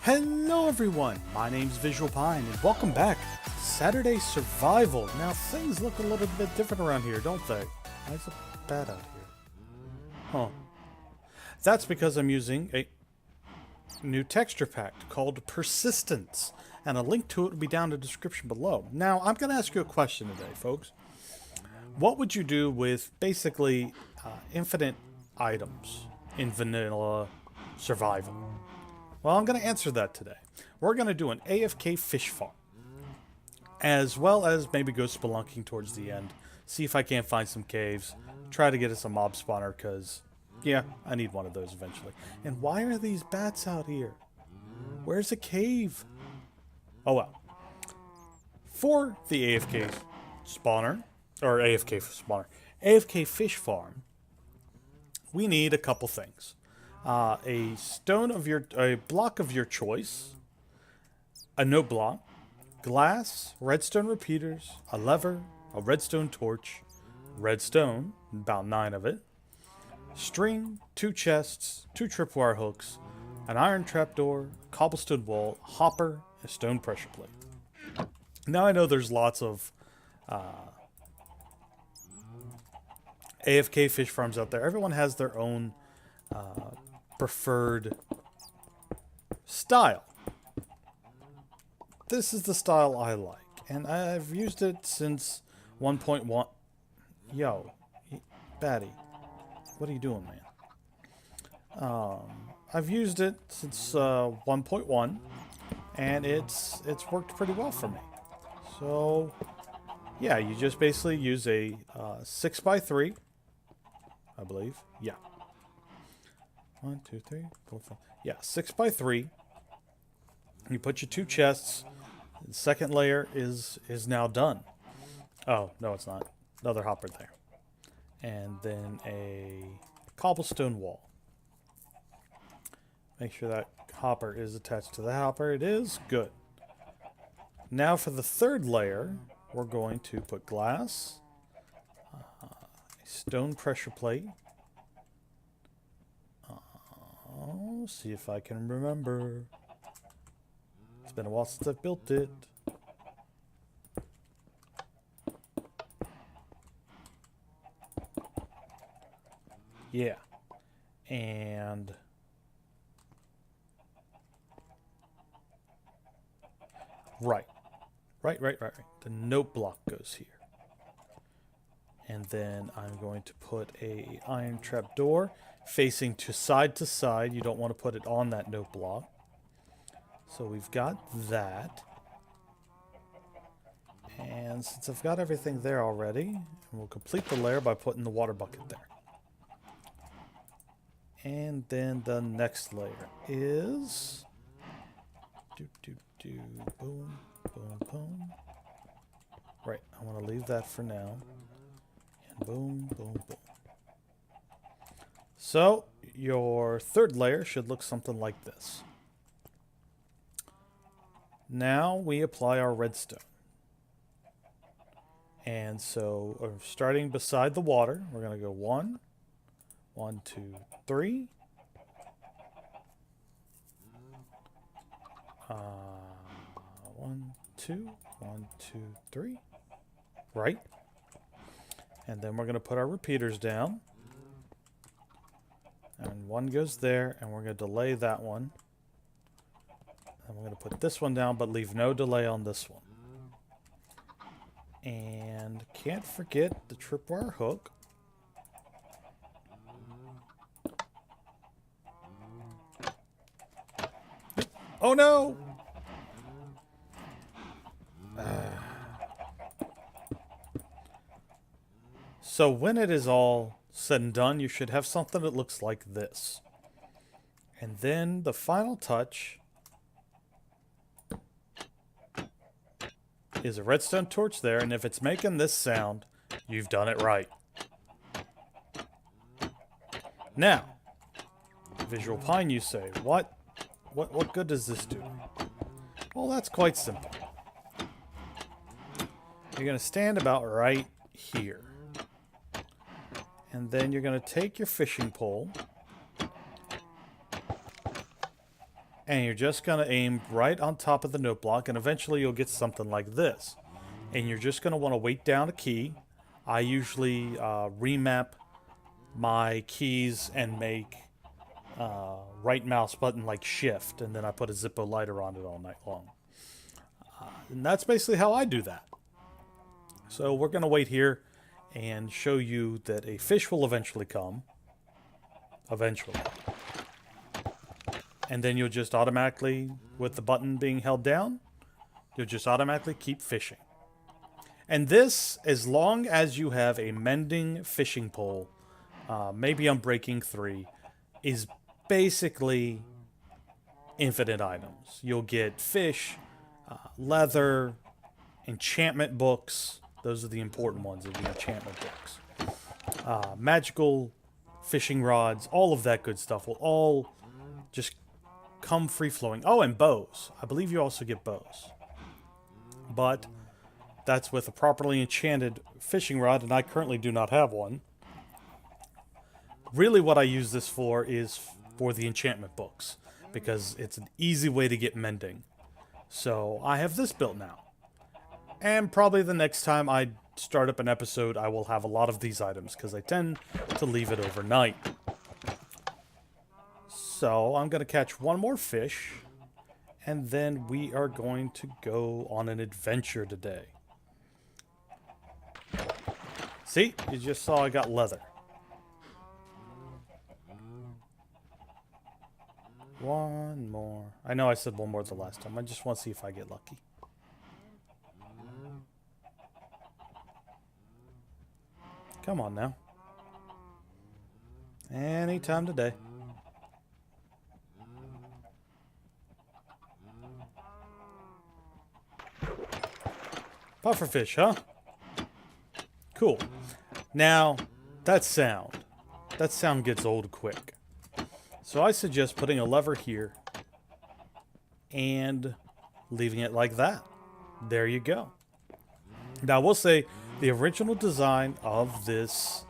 Hello everyone, my name's Visual Pine and welcome back to Saturday Survival. Now things look a little bit different around here, don't they? Why is it bad out here? Huh. That's because I'm using a new texture pack called Persistence, and a link to it will be down in the description below. Now I'm going to ask you a question today, folks. What would you do with basically infinite items in vanilla survival? Well, I'm going to answer that today. We're going to do an AFK fish farm, as well as maybe go spelunking towards the end, see if I can't find some caves, try to get us a mob spawner, because, yeah, I need one of those eventually. And why are these bats out here? Where's a cave? Oh well. For the AFK spawner, or AFK spawner, AFK fish farm, we need a couple things. A block of your choice, a note block, glass, redstone repeaters, a lever, a redstone torch, redstone, about 9 of it, string, 2 chests, 2 tripwire hooks, an iron trapdoor, a cobblestone wall, a hopper, a stone pressure plate. Now I know there's lots of AFK fish farms out there. Everyone has their own preferred style. This is the style I like, and I've used it since 1.1. Yo, Batty, what are you doing, man? I've used it since 1.1, and it's worked pretty well for me. So yeah, you just basically use a 6x3, I believe. Yeah. 1, 2, 3, 4, 5. Yeah, 6x3. You put your 2 chests. The second layer is now done. Oh, no, it's not. Another hopper there. And then a cobblestone wall. Make sure that hopper is attached to the hopper. It is. Good. Now for the third layer, we're going to put glass, a stone pressure plate. See if I can remember. It's been a while since I've built it. Yeah. And right. The note block goes here. And then I'm going to put a iron trap door facing to side. You don't want to put it on that note block. So we've got that. And since I've got everything there already, we'll complete the layer by putting the water bucket there. And then the next layer is boom, boom, boom. Right, I want to leave that for now. And boom, boom, boom. So, your third layer should look something like this. Now we apply our redstone. And so, starting beside the water, we're going to go 1, 1, 2, 3. 1, 2, 1, 2, 3. Right. And then we're going to put our repeaters down. And 1 goes there, and we're going to delay that one. And we're going to put this one down, but leave no delay on this one. And can't forget the tripwire hook. Oh no! So when it is all said and done, you should have something that looks like this. And then the final touch is a redstone torch there, and if it's making this sound, you've done it right. Now, Visual Pine, you say, what good does this do? Well, that's quite simple. You're going to stand about right here. And then you're going to take your fishing pole And you're just going to aim right on top of the note block, and eventually you'll get something like this. And you're just going to want to weight down a key. I usually remap my keys and make right mouse button like shift, and then I put a Zippo lighter on it all night long. And that's basically how I do that. So we're going to wait here and show you that a fish will eventually come. Eventually. And then you'll just automatically, with the button being held down, you'll just automatically keep fishing. And this, as long as you have a mending fishing pole, maybe I'm breaking 3, is basically infinite items. You'll get fish, leather, enchantment books. Those are the important ones of the enchantment books. Magical fishing rods, all of that good stuff will all just come free-flowing. Oh, and bows. I believe you also get bows. But that's with a properly enchanted fishing rod, and I currently do not have one. Really what I use this for is for the enchantment books, because it's an easy way to get mending. So I have this built now. And probably the next time I start up an episode, I will have a lot of these items, because I tend to leave it overnight. So I'm going to catch one more fish, and then we are going to go on an adventure today. See? You just saw I got leather. One more. I know I said one more the last time. I just want to see if I get lucky. Come on now. Anytime today. Pufferfish, huh? Cool. Now, that sound gets old quick. So I suggest putting a lever here and leaving it like that. There you go. Now, we'll say the original design of this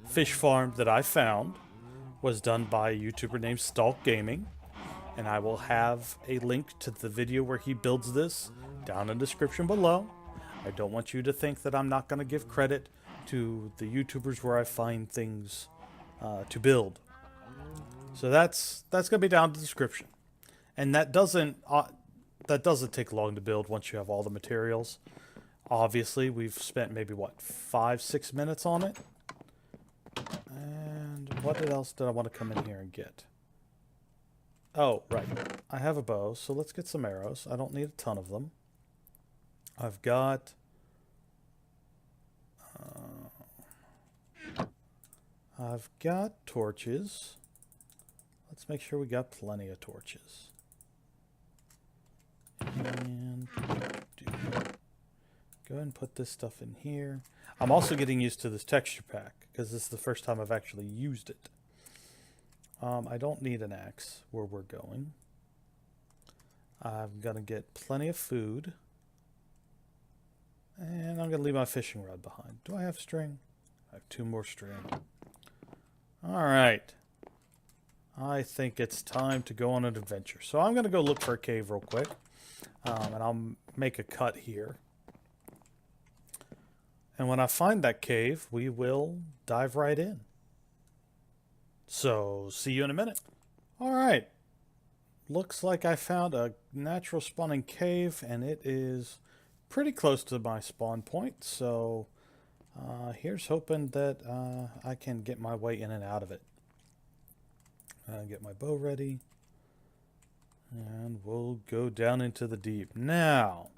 fish farm that I found was done by a YouTuber named Stalk Gaming. And I will have a link to the video where he builds this down in the description below. I don't want you to think that I'm not going to give credit to the YouTubers where I find things to build. So that's going to be down in the description. And that doesn't take long to build once you have all the materials. Obviously, we've spent maybe, what, 5-6 minutes on it? And what else did I want to come in here and get? Oh, right. I have a bow, so let's get some arrows. I don't need a ton of them. I've got... I've got torches. Let's make sure we got plenty of torches. And go ahead and put this stuff in here. I'm also getting used to this texture pack, because this is the first time I've actually used it. I don't need an axe where we're going. I'm going to get plenty of food. And I'm going to leave my fishing rod behind. Do I have string? I have 2 more string. Alright. I think it's time to go on an adventure. So I'm going to go look for a cave real quick. And I'll make a cut here. And when I find that cave, we will dive right in. So, see you in a minute. Alright. Looks like I found a natural spawning cave, and it is pretty close to my spawn point. So, here's hoping that I can get my way in and out of it. Get my bow ready. And we'll go down into the deep. Now,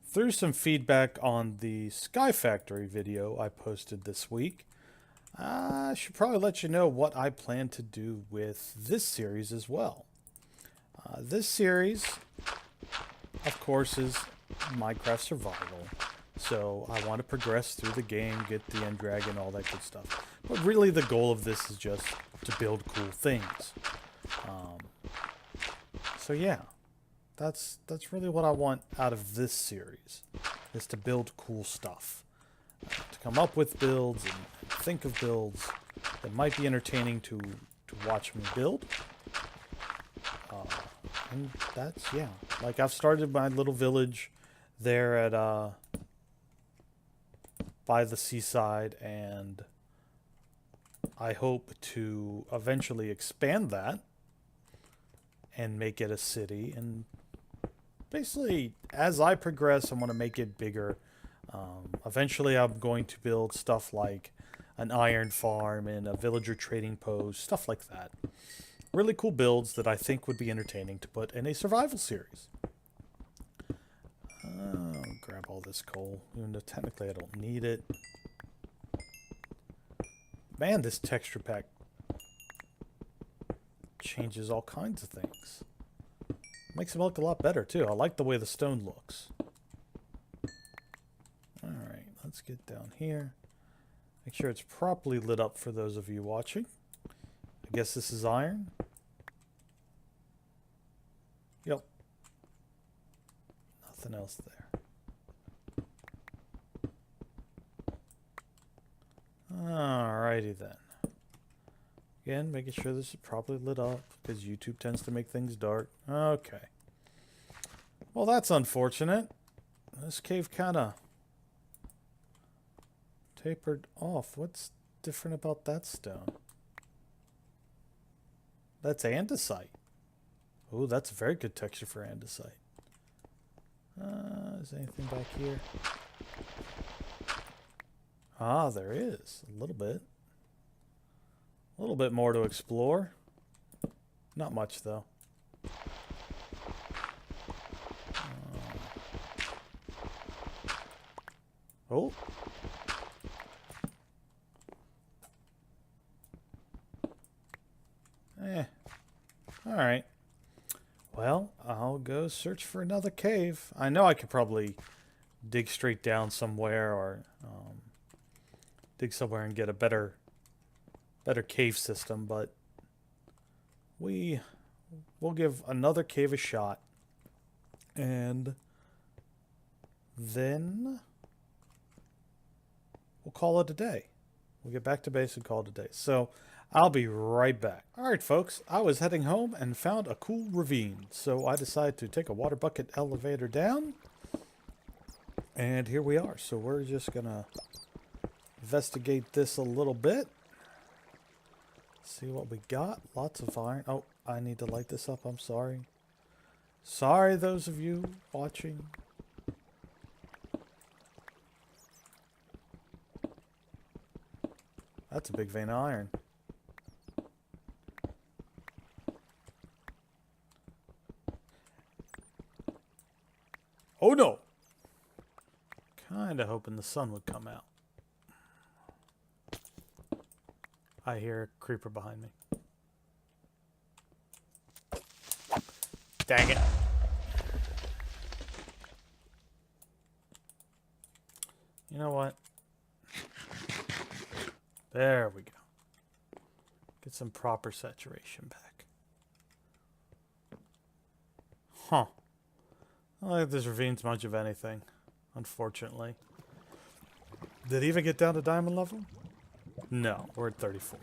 through some feedback on the Sky Factory video I posted this week, I should probably let you know what I plan to do with this series as well. This series, of course, is Minecraft Survival. So I want to progress through the game, get the end dragon, all that good stuff. But really the goal of this is just to build cool things. So yeah, that's really what I want out of this series, is to build cool stuff. To come up with builds and think of builds that might be entertaining to watch me build. And that's, yeah. Like, I've started my little village there at, by the seaside, and I hope to eventually expand that and make it a city. And basically, as I progress, I want to make it bigger. Eventually, I'm going to build stuff like an iron farm and a villager trading post, stuff like that. Really cool builds that I think would be entertaining to put in a survival series. Grab all this coal, even though technically I don't need it. Man, this texture pack changes all kinds of things. Makes it look a lot better, too. I like the way the stone looks. Alright, let's get down here. Make sure it's properly lit up for those of you watching. I guess this is iron. Yep. Nothing else there. Alrighty then. Again, making sure this is properly lit up, because YouTube tends to make things dark. Okay. Well, that's unfortunate. This cave kind of tapered off. What's different about that stone? That's andesite. Oh, that's a very good texture for andesite. Is there anything back here? Ah, there is. A little bit. A little bit more to explore. Not much, though. Oh. Alright. Well, I'll go search for another cave. I know I could probably dig straight down somewhere, or dig somewhere and get a better cave system, but we'll give another cave a shot, and then we'll call it a day. We'll get back to base and call it a day. So I'll be right back. Alright folks, I was heading home and found a cool ravine, so I decided to take a water bucket elevator down, and here we are. So we're just gonna investigate this a little bit. See what we got. Lots of iron. Oh, I need to light this up. I'm sorry. Sorry, those of you watching. That's a big vein of iron. Oh no! Kinda hoping the sun would come out. I hear a creeper behind me. Dang it. You know what? There we go. Get some proper saturation back. Huh. I don't think this ravine's much of anything, unfortunately. Did it even get down to diamond level? No, we're at 34.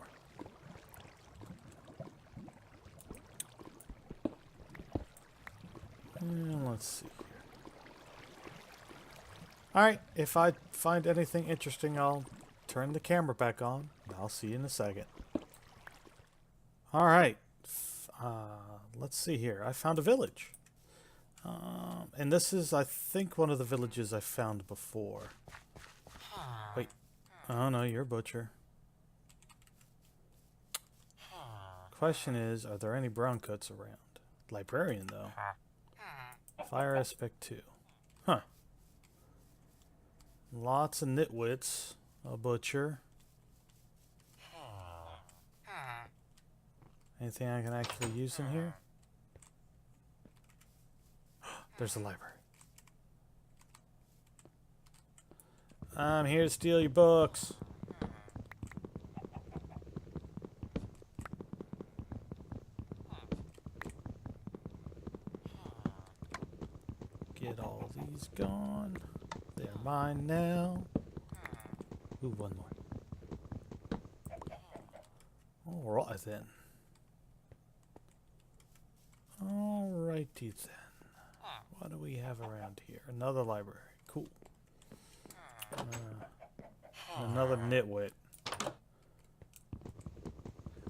Let's see here. Alright, if I find anything interesting, I'll turn the camera back on. I'll see you in a second. Alright. Let's see here. I found a village. And this is, I think, one of the villages I found before. Wait. Oh, no, you're a butcher. Question is, are there any brown coats around? Librarian, though. Fire aspect 2. Huh. Lots of nitwits. A butcher. Anything I can actually use in here? There's a library. I'm here to steal your books. Get all these gone. They're mine now. Ooh, one more. Alright then. Alrighty then. What do we have around here? Another library. Cool. Another nitwit.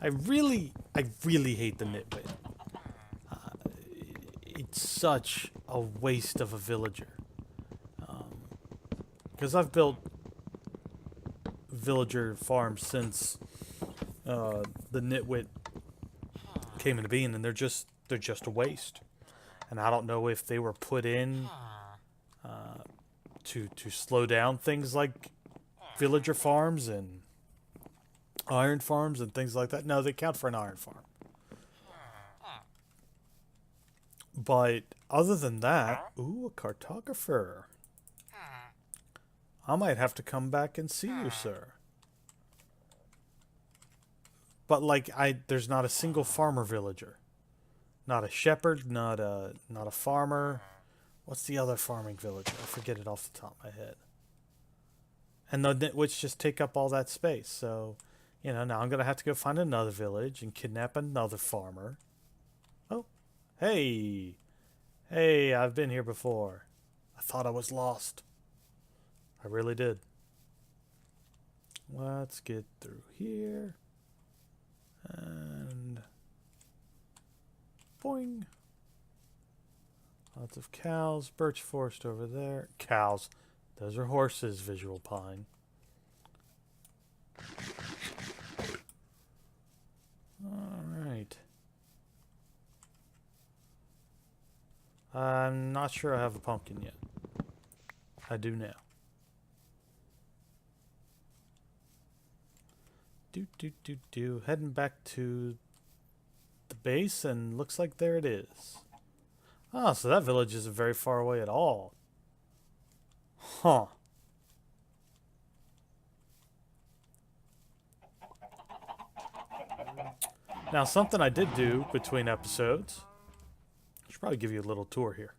I really hate the nitwit. It's such a waste of a villager. Because I've built villager farms since the nitwit came into being, and they're just a waste. And I don't know if they were put in to slow down things like villager farms and iron farms and things like that. No, they count for an iron farm. But other than that, ooh, a cartographer. I might have to come back and see you, sir. But like, there's not a single farmer villager. Not a shepherd, not a farmer. What's the other farming villager? I forget it off the top of my head. And the nitwits just take up all that space. So, you know, now I'm going to have to go find another village and kidnap another farmer. Oh, hey. Hey, I've been here before. I thought I was lost. I really did. Let's get through here. And boing. Lots of cows. Birch forest over there. Cows. Those are horses, Visual Pine. Alright. I'm not sure I have a pumpkin yet. I do now. Heading back to the base, and looks like there it is. Ah, so that village isn't very far away at all. Huh. Now, something I did do between episodes, I should probably give you a little tour here,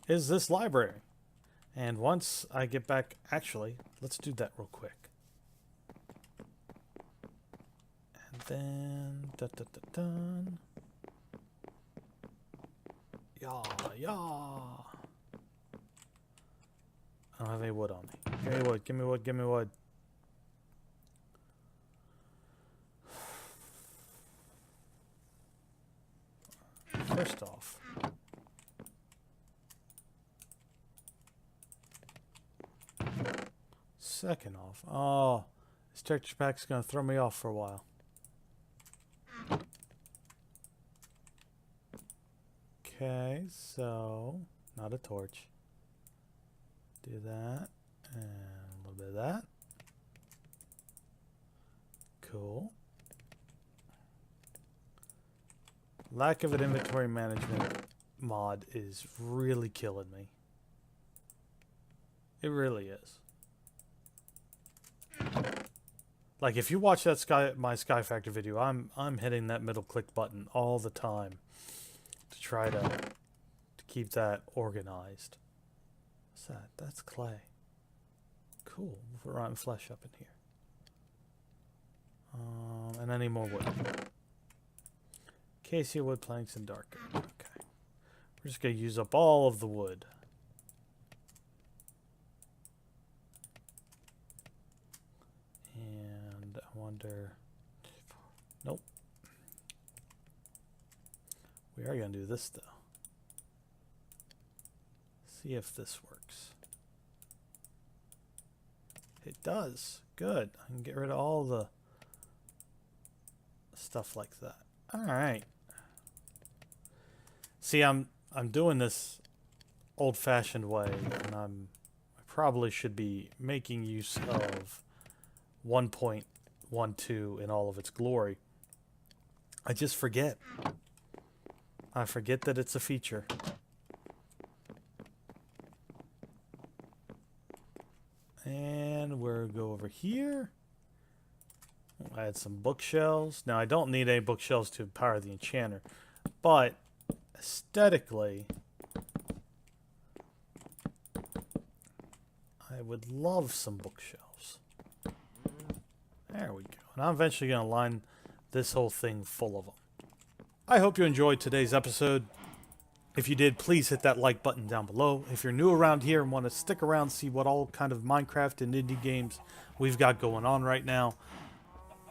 is this library. And once I get back, actually, let's do that real quick. And then, dun. Yeah. I don't have any wood on me. Give me wood. First off, second off, oh, this texture pack's gonna throw me off for a while. Okay, so not a torch. Do that, and a little bit of that. Cool. Lack of an inventory management mod is really killing me. It really is. Like, if you watch that my Sky Factor video, I'm hitting that middle click button all the time to try to keep that organized. What's that? That's clay. Cool. We'll put rotten flesh up in here. And I need more wood. Acacia wood planks and darker. Okay. We're just going to use up all of the wood. And I wonder... Nope. We are going to do this, though. See if this works. It does. Good. I can get rid of all the stuff like that. All right. See, I'm doing this old-fashioned way, and I probably should be making use of 1.12 in all of its glory. I just forget. I forget that it's a feature. And we'll go over here. We'll add some bookshelves. Now, I don't need any bookshelves to power the enchanter, but aesthetically, I would love some bookshelves. There we go. And I'm eventually going to line this whole thing full of them. I hope you enjoyed today's episode. If you did, please hit that like button down below. If you're new around here and want to stick around, see what all kind of Minecraft and indie games we've got going on right now,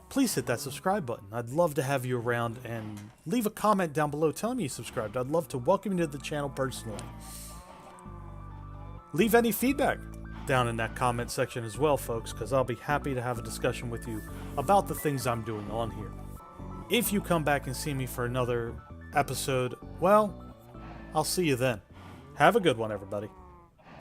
please hit that subscribe button. I'd love to have you around, and leave a comment down below telling me you subscribed. I'd love to welcome you to the channel personally. Leave any feedback down in that comment section as well, folks, because I'll be happy to have a discussion with you about the things I'm doing on here. If you come back and see me for another episode, well, I'll see you then. Have a good one, everybody.